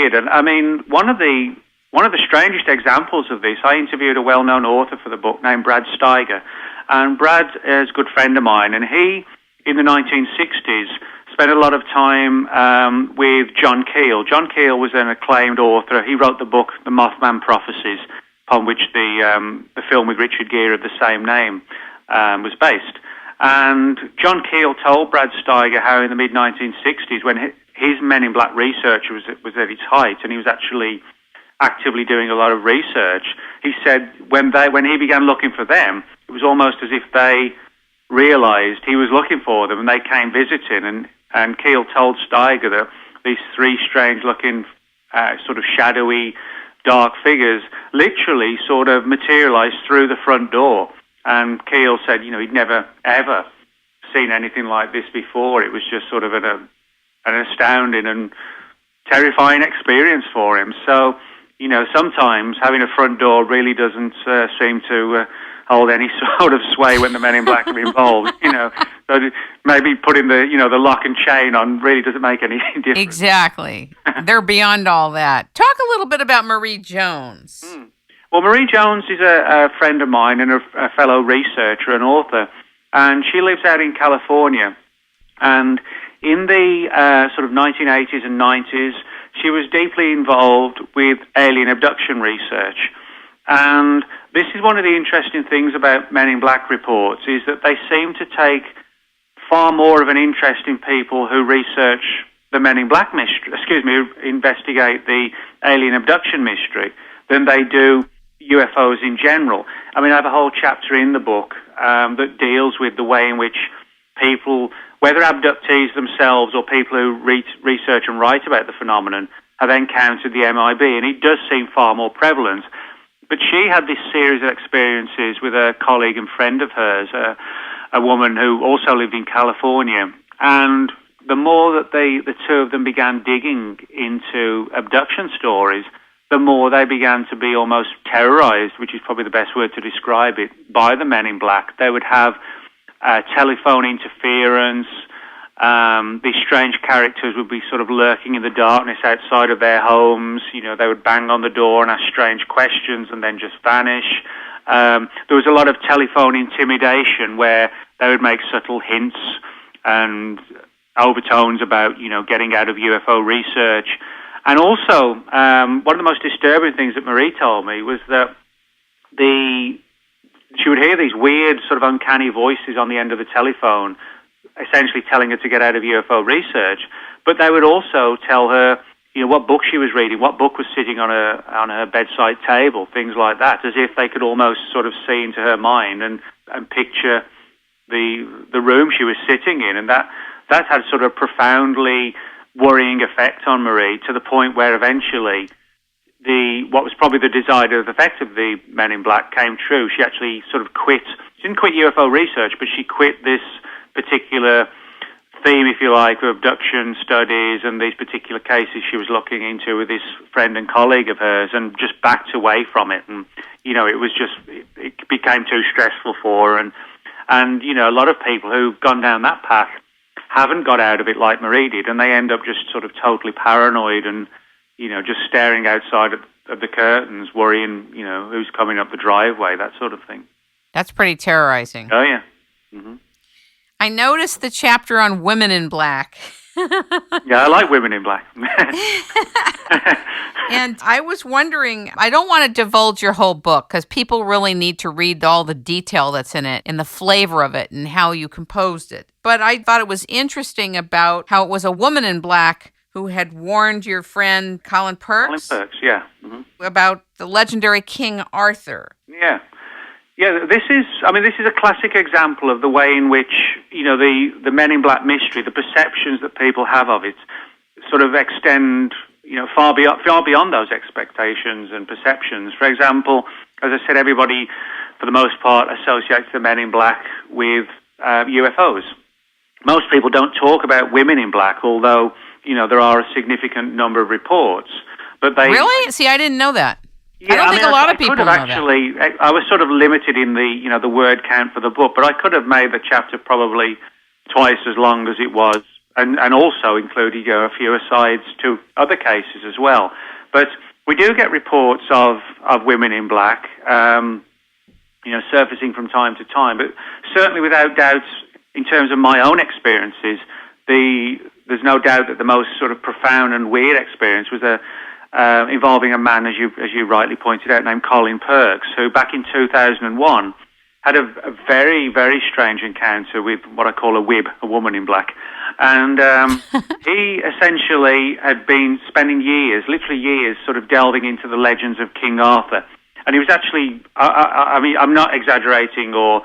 did. And I mean, one of the strangest examples of this, I interviewed a well-known author for the book named Brad Steiger. And Brad is a good friend of mine, and he, in the 1960s, spent a lot of time with John Keel. John Keel was an acclaimed author. He wrote the book, The Mothman Prophecies, upon which the film with Richard Gere of the same name was based. And John Keel told Brad Steiger how in the mid-1960s, when his Men in Black research was at its height, and he was actually actively doing a lot of research, he said when he began looking for them, it was almost as if they realized he was looking for them, and they came visiting. And Keel told Steiger that these three strange-looking, sort of shadowy, dark figures literally sort of materialized through the front door. And Keel said, he'd never, ever seen anything like this before. It was just sort of an astounding and terrifying experience for him. So, sometimes having a front door really doesn't seem to hold any sort of sway when the Men in Black are involved. So maybe putting the lock and chain on really doesn't make any difference. Exactly. They're beyond all that. Talk a little bit about Marie Jones. Well, Marie Jones is a friend of mine and a fellow researcher and author, and she lives out in California. And in the sort of 1980s and 90s, she was deeply involved with alien abduction research. And this is one of the interesting things about Men in Black reports, is that they seem to take far more of an interest in people who research the Men in Black mystery, who investigate the alien abduction mystery, than they do UFOs in general. I mean, I have a whole chapter in the book that deals with the way in which people, whether abductees themselves or people who research and write about the phenomenon, have encountered the MIB, and it does seem far more prevalent. But she had this series of experiences with a colleague and friend of hers, a woman who also lived in California. And the more that the two of them began digging into abduction stories, the more they began to be almost terrorized, which is probably the best word to describe it, by the Men in Black. They would have telephone interference. These strange characters would be sort of lurking in the darkness outside of their homes. They would bang on the door and ask strange questions and then just vanish. There was a lot of telephone intimidation where they would make subtle hints and overtones about, getting out of UFO research. And also, one of the most disturbing things that Marie told me was that she would hear these weird, sort of uncanny voices on the end of the telephone, essentially telling her to get out of UFO research. But they would also tell her, what book she was reading, what book was sitting on her bedside table, things like that, as if they could almost sort of see into her mind and picture the room she was sitting in. And that had sort of profoundly worrying effect on Marie, to the point where eventually what was probably the desired effect of the Men in Black came true. She actually sort of quit. She didn't quit UFO research, but she quit this particular theme, if you like, of abduction studies and these particular cases she was looking into with this friend and colleague of hers, and just backed away from it. And, it became too stressful for her. And a lot of people who've gone down that path haven't got out of it like Marie did, and they end up just sort of totally paranoid and, just staring outside of the curtains, worrying, who's coming up the driveway, that sort of thing. That's pretty terrorizing. Oh, yeah. Mm-hmm. I noticed the chapter on women in black. Yeah, I like women in black. And I was wondering, I don't want to divulge your whole book because people really need to read all the detail that's in it and the flavor of it and how you composed it. But I thought it was interesting about how it was a woman in black who had warned your friend Colin Perks. Colin Perks, yeah. Mm-hmm. About the legendary King Arthur. Yeah. Yeah, this is a classic example of the way in which, the Men in Black mystery, the perceptions that people have of it, sort of extend, far beyond those expectations and perceptions. For example, as I said, everybody, for the most part, associates the Men in Black with UFOs. Most people don't talk about women in black, although, there are a significant number of reports. But they Really? See, I didn't know that. Yeah, I don't think a lot of people know that. I was sort of limited in the word count for the book, but I could have made the chapter probably twice as long as it was and also included a few asides to other cases as well. But we do get reports of women in black, surfacing from time to time. But certainly, without doubt, in terms of my own experiences, there's no doubt that the most sort of profound and weird experience was involving a man, as you rightly pointed out, named Colin Perks, who back in 2001 had a very, very strange encounter with what I call a wib, a woman in black. And he essentially had been spending years, literally years, sort of delving into the legends of King Arthur. And he was actually, I mean, I'm not exaggerating or,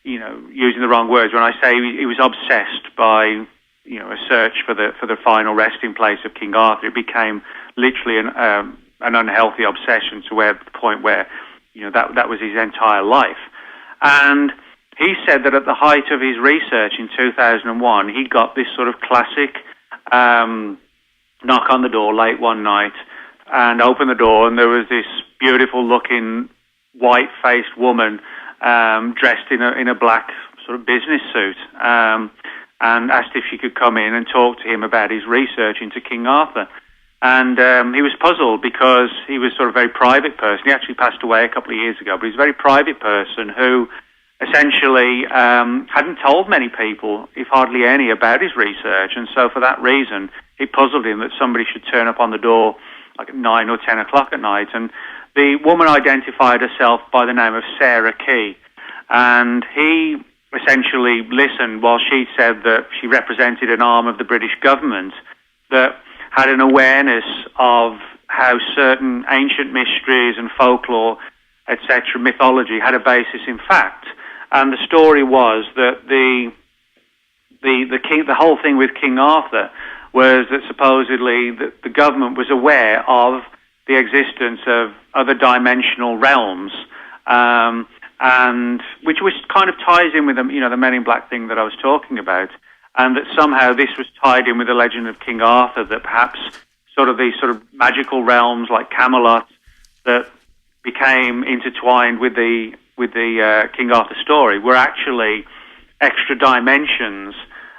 using the wrong words when I say he was obsessed by, a search for the final resting place of King Arthur. It became literally an unhealthy obsession to the point where, that was his entire life. And he said that at the height of his research in 2001, he got this sort of classic knock on the door late one night and opened the door, and there was this beautiful-looking, white-faced woman dressed in a black sort of business suit, and asked if she could come in and talk to him about his research into King Arthur. And he was puzzled because he was sort of a very private person. He actually passed away a couple of years ago, but he was a very private person who essentially hadn't told many people, if hardly any, about his research. And so for that reason, it puzzled him that somebody should turn up on the door like at 9 or 10 o'clock at night. And the woman identified herself by the name of Sarah Key. And he essentially listened while she said that she represented an arm of the British government that had an awareness of how certain ancient mysteries and folklore, etc., mythology, had a basis in fact. And the story was that the whole thing with King Arthur was that supposedly the government was aware of the existence of other dimensional realms, and which kind of ties in with the Men in Black thing that I was talking about. And that somehow this was tied in with the legend of King Arthur, that perhaps these magical realms like Camelot that became intertwined with the King Arthur story were actually extra dimensions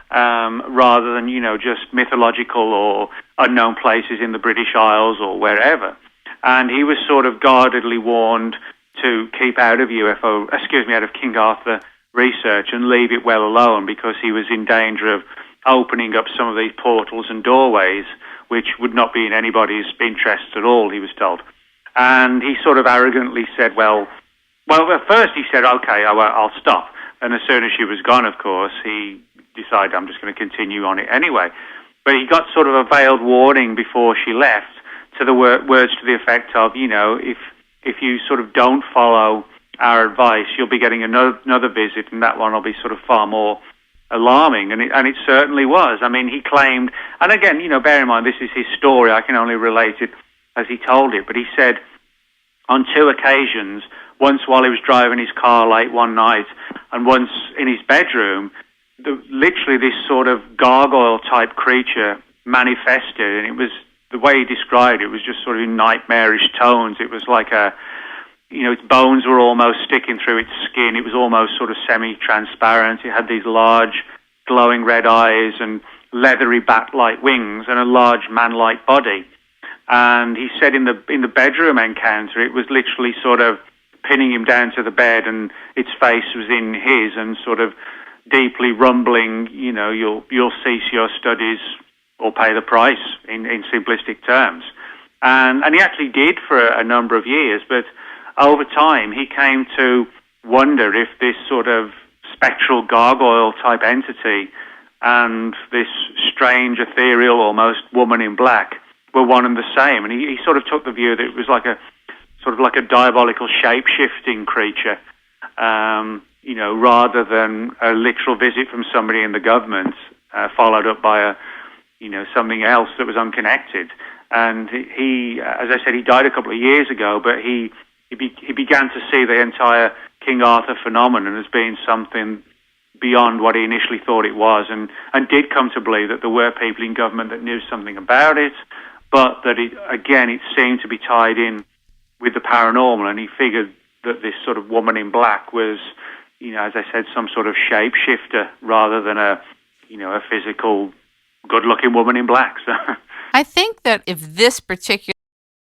rather than, just mythological or unknown places in the British Isles or wherever. And he was sort of guardedly warned to keep out of King Arthur research and leave it well alone, because he was in danger of opening up some of these portals and doorways which would not be in anybody's interest at all, he was told. And he sort of arrogantly said, well, at first he said, okay, I'll stop. And as soon as she was gone, of course, he decided, I'm just going to continue on it anyway. But he got sort of a veiled warning before she left, to the words to the effect of, if you sort of don't follow our advice, you'll be getting another visit, and that one will be sort of far more alarming. And it certainly was. I mean, he claimed, and again, bear in mind, this is his story, I can only relate it as he told it, but he said on 2 occasions, once while he was driving his car late one night, and once in his bedroom, literally this sort of gargoyle-type creature manifested, and it was, the way he described it was just sort of in nightmarish tones. It was like its bones were almost sticking through its skin. It was almost sort of semi-transparent. It had these large, glowing red eyes and leathery bat-like wings and a large man-like body. And he said in the bedroom encounter, it was literally sort of pinning him down to the bed, and its face was in his, and sort of deeply rumbling, you'll cease your studies or pay the price, in simplistic terms. And he actually did for a number of years, but over time he came to wonder if this sort of spectral gargoyle-type entity and this strange, ethereal, almost woman in black were one and the same. And he sort of took the view that it was like a diabolical shape-shifting creature, rather than a literal visit from somebody in the government, followed up by something else that was unconnected. And he, as I said, he died a couple of years ago, but he began to see the entire King Arthur phenomenon as being something beyond what he initially thought it was, and did come to believe that there were people in government that knew something about it, but that it seemed to be tied in with the paranormal, and he figured that this sort of woman in black was, as I said, some sort of shapeshifter rather than a physical good-looking woman in black. So. I think that if this particular